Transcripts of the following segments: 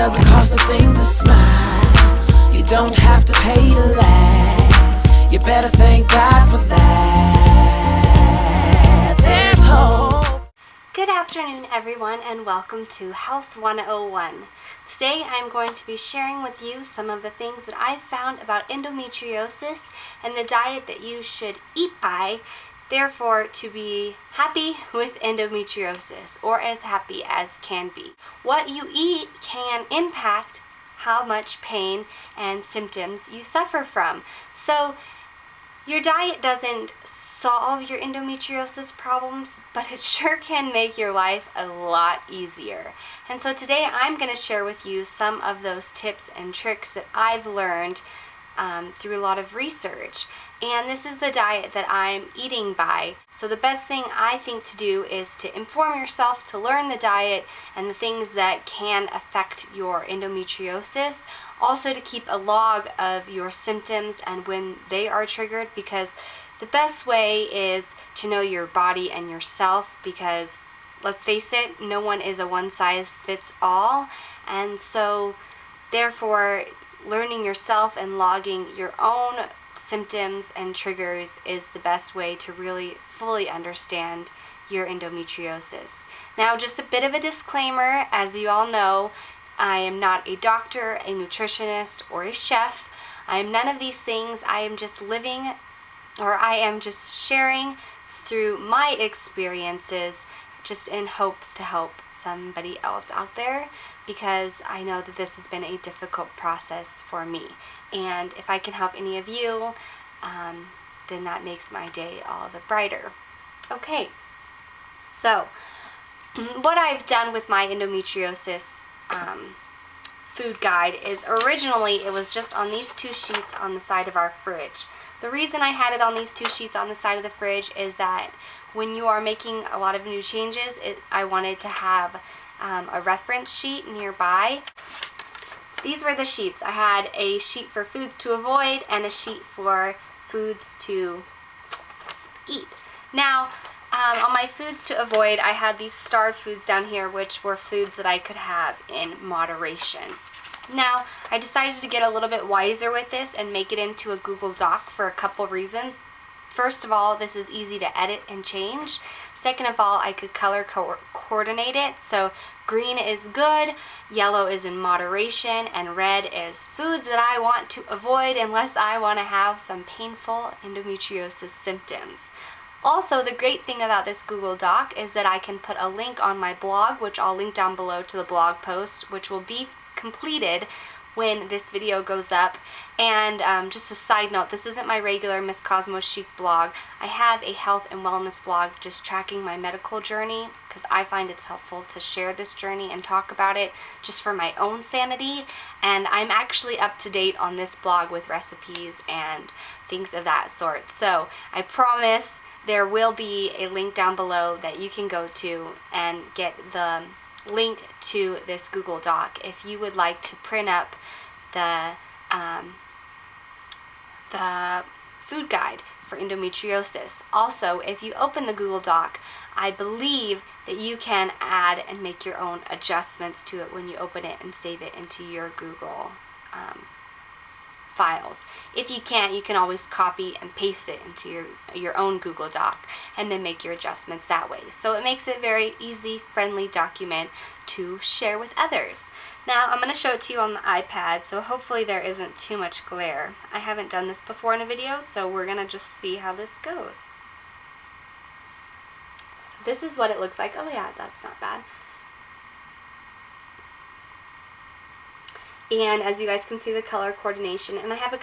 doesn't cost a thing to smile. You don't have to pay to laugh. You better thank God for that. There's hope. Good afternoon, everyone, and welcome to Health 101. Today I'm going to be sharing with you some of the things that I've found about endometriosis and the diet that you should eat by, therefore to be happy with endometriosis, or as happy as can be. What you eat can impact how much pain and symptoms you suffer from. So your diet doesn't solve your endometriosis problems, but it sure can make your life a lot easier. And so today I'm going to share with you some of those tips and tricks that I've learned through a lot of research. And this is the diet that I'm eating by. So the best thing I think to do is to inform yourself, to learn the diet and the things that can affect your endometriosis. Also to keep a log of your symptoms and when they are triggered, because the best way is to know your body and yourself, because let's face it, no one is a one-size-fits-all. And so therefore learning yourself and logging your own symptoms and triggers is the best way to really fully understand your endometriosis. Now, just a bit of a disclaimer, as you all know, I am not a doctor, a nutritionist, or a chef. I am none of these things. I am just sharing through my experiences, just in hopes to help somebody else out there, because I know that this has been a difficult process for me. And if I can help any of you, then that makes my day all the brighter. Okay, so what I've done with my endometriosis food guide is originally it was just on these two sheets on the side of our fridge. The reason I had it on these two sheets on the side of the fridge is that when you are making a lot of new changes, I wanted to have a reference sheet nearby. These were the sheets. I had a sheet for foods to avoid and a sheet for foods to eat. Now, on my foods to avoid, I had these starved foods down here, which were foods that I could have in moderation. Now, I decided to get a little bit wiser with this and make it into a Google Doc for a couple reasons. First of all, this is easy to edit and change. Second of all, I could color coordinate it. So green is good, yellow is in moderation, and red is foods that I want to avoid unless I want to have some painful endometriosis symptoms. Also, the great thing about this Google Doc is that I can put a link on my blog, which I'll link down below to the blog post, which will be completed when this video goes up. And just a side note, this isn't my regular MsCosmoChic blog. I have a health and wellness blog just tracking my medical journey, because I find it's helpful to share this journey and talk about it just for my own sanity. And I'm actually up to date on this blog with recipes and things of that sort. So I promise there will be a link down below that you can go to and get the link to this Google Doc if you would like to print up the food guide for endometriosis. Also, if you open the Google Doc, I believe that you can add and make your own adjustments to it when you open it and save it into your Google files. If you can't, you can always copy and paste it into your own Google Doc and then make your adjustments that way. So it makes it a very easy, friendly document to share with others. Now I'm going to show it to you on the iPad, so hopefully there isn't too much glare. I haven't done this before in a video, so we're going to just see how this goes. So this is what it looks like. Oh yeah, that's not bad. And as you guys can see, the color coordination, and I have a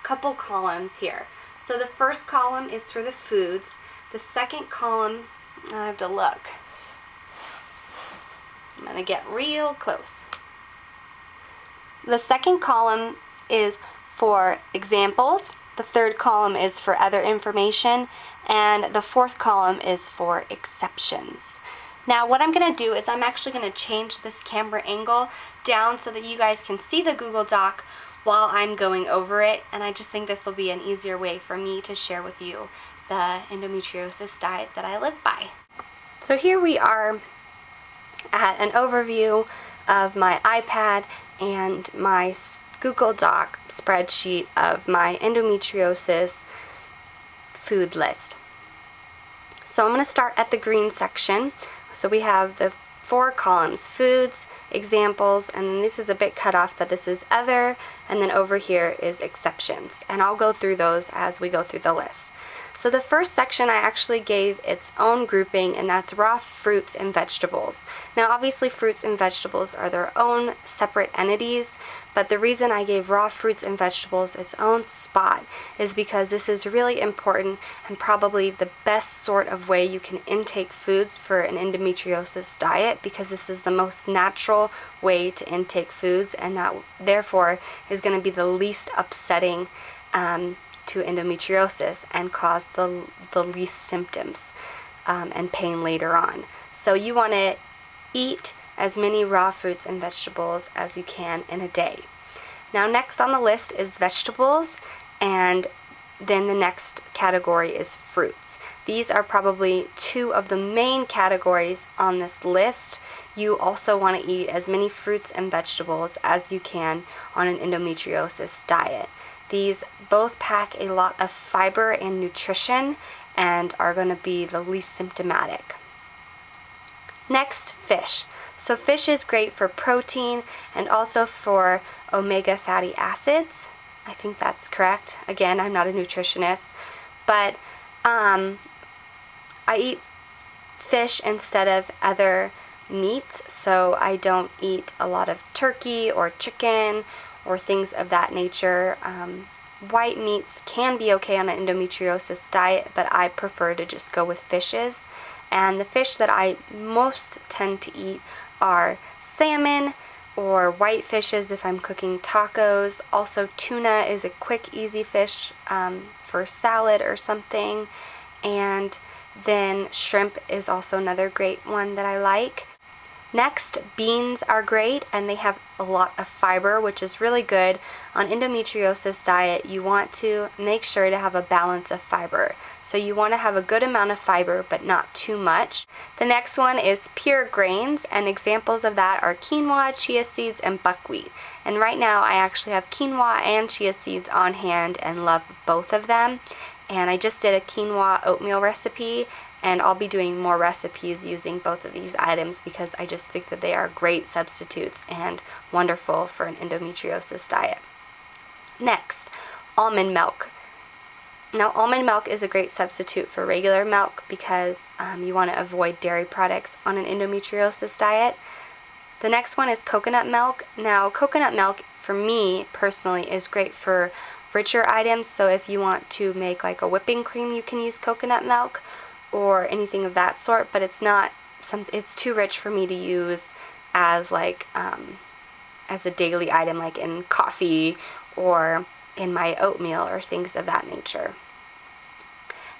couple columns here. So the first column is for the foods. The second column, I have to look. I'm going to get real close. The second column is for examples. The third column is for other information. And the fourth column is for exceptions. Now what I'm going to do is I'm actually going to change this camera angle down so that you guys can see the Google Doc while I'm going over it, and I just think this will be an easier way for me to share with you the endometriosis diet that I live by. So here we are at an overview of my iPad and my Google Doc spreadsheet of my endometriosis food list. So I'm going to start at the green section. So we have the 4 columns: foods, examples, and then this is a bit cut off, but this is other, and then over here is exceptions. And I'll go through those as we go through the list. So the first section I actually gave its own grouping, and that's raw fruits and vegetables. Now obviously fruits and vegetables are their own separate entities, but the reason I gave raw fruits and vegetables its own spot is because this is really important and probably the best sort of way you can intake foods for an endometriosis diet, because this is the most natural way to intake foods, and that therefore is going to be the least upsetting to endometriosis and cause the least symptoms and pain later on. So you want to eat as many raw fruits and vegetables as you can in a day. Now next on the list is vegetables, and then the next category is fruits. These are probably 2 of the main categories on this list. You also want to eat as many fruits and vegetables as you can on an endometriosis diet. These both pack a lot of fiber and nutrition and are going to be the least symptomatic. Next, fish. So fish is great for protein and also for omega fatty acids. I think that's correct. Again, I'm not a nutritionist, but I eat fish instead of other meats, so I don't eat a lot of turkey or chicken or things of that nature. White meats can be okay on an endometriosis diet, but I prefer to just go with fishes. And the fish that I most tend to eat are salmon or white fishes if I'm cooking tacos. Also, tuna is a quick, easy fish for salad or something. And then shrimp is also another great one that I like. Next, beans are great, and they have a lot of fiber, which is really good. On endometriosis diet, you want to make sure to have a balance of fiber. So you want to have a good amount of fiber, but not too much. The next one is pure grains, and examples of that are quinoa, chia seeds, and buckwheat. And right now, I actually have quinoa and chia seeds on hand and love both of them. And I just did a quinoa oatmeal recipe, and I'll be doing more recipes using both of these items because I just think that they are great substitutes and wonderful for an endometriosis diet. Next, almond milk. Now, almond milk is a great substitute for regular milk because you want to avoid dairy products on an endometriosis diet. The next one is coconut milk. Now, coconut milk, for me personally, is great for richer items. So if you want to make like a whipping cream, you can use coconut milk or anything of that sort, but it's too rich for me to use as like as a daily item, like in coffee or in my oatmeal or things of that nature.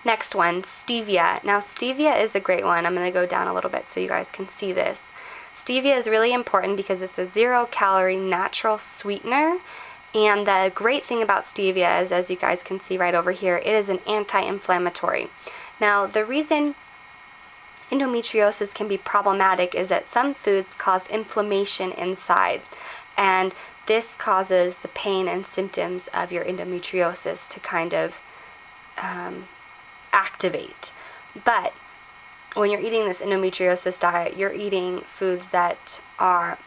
Next one, stevia. Now stevia is a great one. I'm going to go down a little bit so you guys can see this. Stevia is really important because it's a 0-calorie natural sweetener, and the great thing about stevia is, as you guys can see right over here, it is an anti-inflammatory. Now, the reason endometriosis can be problematic is that some foods cause inflammation inside, and this causes the pain and symptoms of your endometriosis to kind of activate. But when you're eating this endometriosis diet, you're eating foods that are,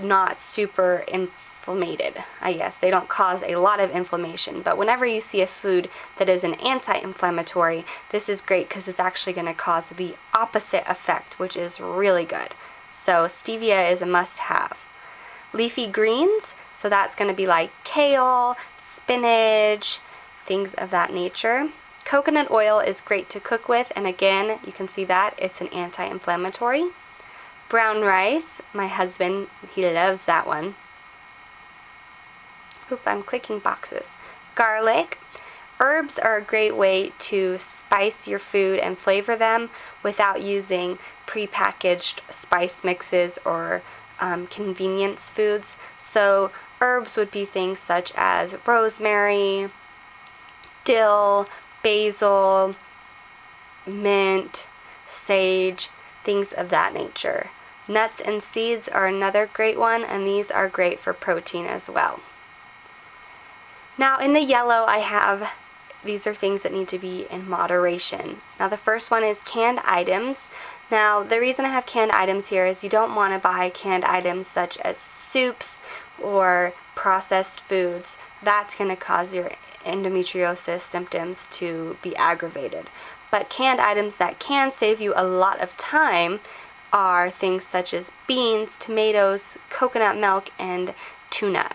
not super inflamed, I guess. They don't cause a lot of inflammation, but whenever you see a food that is an anti-inflammatory, this is great because it's actually going to cause the opposite effect, which is really good. So stevia is a must-have. Leafy greens, so that's going to be like kale, spinach, things of that nature. Coconut oil is great to cook with, and again, you can see that it's an anti-inflammatory. Brown rice, my husband, he loves that one. Oop, I'm clicking boxes. Garlic. Herbs are a great way to spice your food and flavor them without using prepackaged spice mixes or convenience foods. So herbs would be things such as rosemary, dill, basil, mint, sage, things of that nature. Nuts and seeds are another great one, and these are great for protein as well. Now in the yellow I have, these are things that need to be in moderation. Now the first one is canned items. Now the reason I have canned items here is you don't want to buy canned items such as soups or processed foods. That's going to cause your endometriosis symptoms to be aggravated. But canned items that can save you a lot of time are things such as beans, tomatoes, coconut milk, and tuna.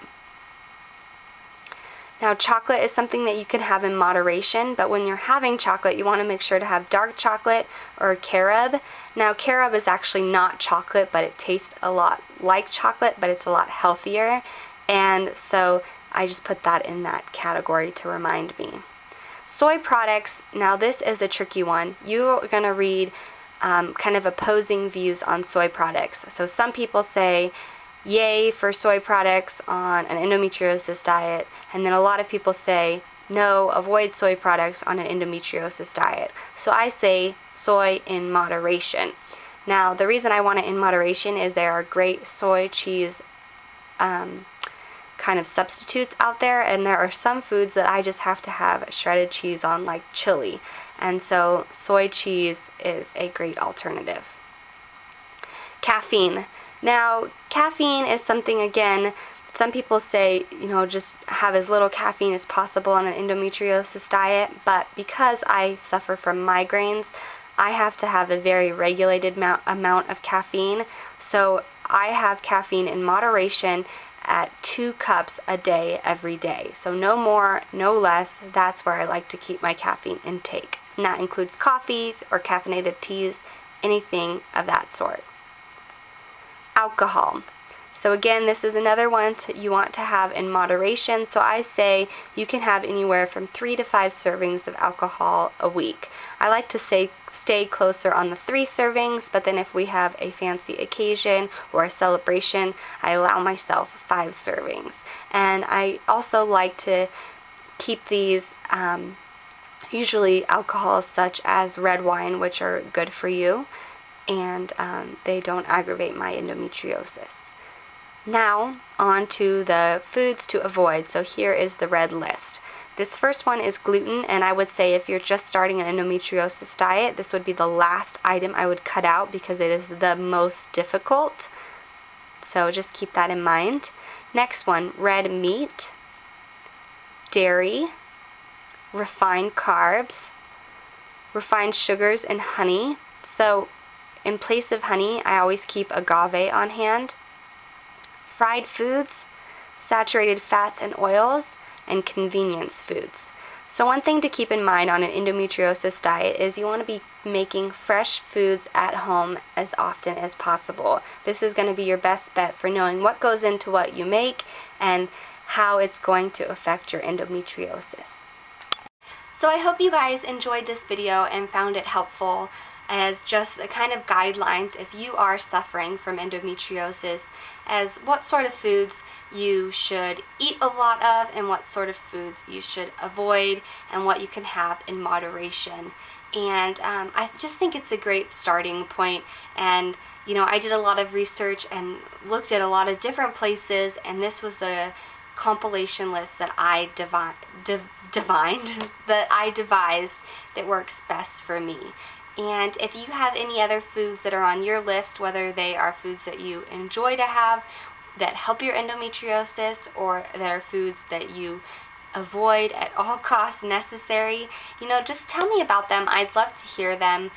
Now chocolate is something that you can have in moderation, but when you're having chocolate you want to make sure to have dark chocolate or carob. Now carob is actually not chocolate, but it tastes a lot like chocolate, but it's a lot healthier, and so I just put that in that category to remind me. Soy products, now this is a tricky one. You're going to read kind of opposing views on soy products. So some people say yay for soy products on an endometriosis diet, and then a lot of people say no, avoid soy products on an endometriosis diet. So I say soy in moderation. Now the reason I want it in moderation is there are great soy cheese kind of substitutes out there, and there are some foods that I just have to have shredded cheese on, like chili, and so soy cheese is a great alternative. Caffeine. Now caffeine is something, again, some people say, you know, just have as little caffeine as possible on an endometriosis diet, but because I suffer from migraines, I have to have a very regulated amount of caffeine. So I have caffeine in moderation at 2 cups a day every day. So no more, no less. That's where I like to keep my caffeine intake. And that includes coffees or caffeinated teas, anything of that sort. Alcohol. So again, this is another one you want to have in moderation. So I say you can have anywhere from 3 to 5 servings of alcohol a week. I like to stay closer on the 3 servings, but then if we have a fancy occasion or a celebration, I allow myself 5 servings. And I also like to keep these usually alcohols such as red wine, which are good for you, and they don't aggravate my endometriosis. Now on to the foods to avoid. So here is the red list. This first one is gluten, and I would say if you're just starting an endometriosis diet, this would be the last item I would cut out because it is the most difficult. So just keep that in mind. Next one, red meat, dairy, refined carbs, refined sugars, and honey. So in place of honey, I always keep agave on hand. Fried foods, saturated fats and oils, and convenience foods. So one thing to keep in mind on an endometriosis diet is you want to be making fresh foods at home as often as possible. This is going to be your best bet for knowing what goes into what you make and how it's going to affect your endometriosis. So I hope you guys enjoyed this video and found it helpful as just a kind of guidelines if you are suffering from endometriosis, as what sort of foods you should eat a lot of and what sort of foods you should avoid and what you can have in moderation. And I just think it's a great starting point. And you know, I did a lot of research and looked at a lot of different places, and this was the compilation list that I devised that works best for me. And if you have any other foods that are on your list, whether they are foods that you enjoy to have that help your endometriosis, or that are foods that you avoid at all costs necessary, you know, just tell me about them. I'd love to hear them.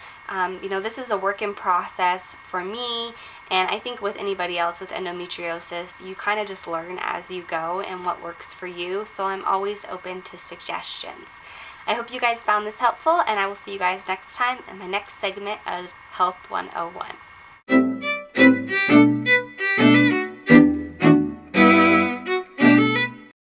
You know, this is a work in process for me, and I think with anybody else with endometriosis, you kind of just learn as you go and what works for you. So I'm always open to suggestions. I hope you guys found this helpful, and I will see you guys next time in my next segment of Health 101.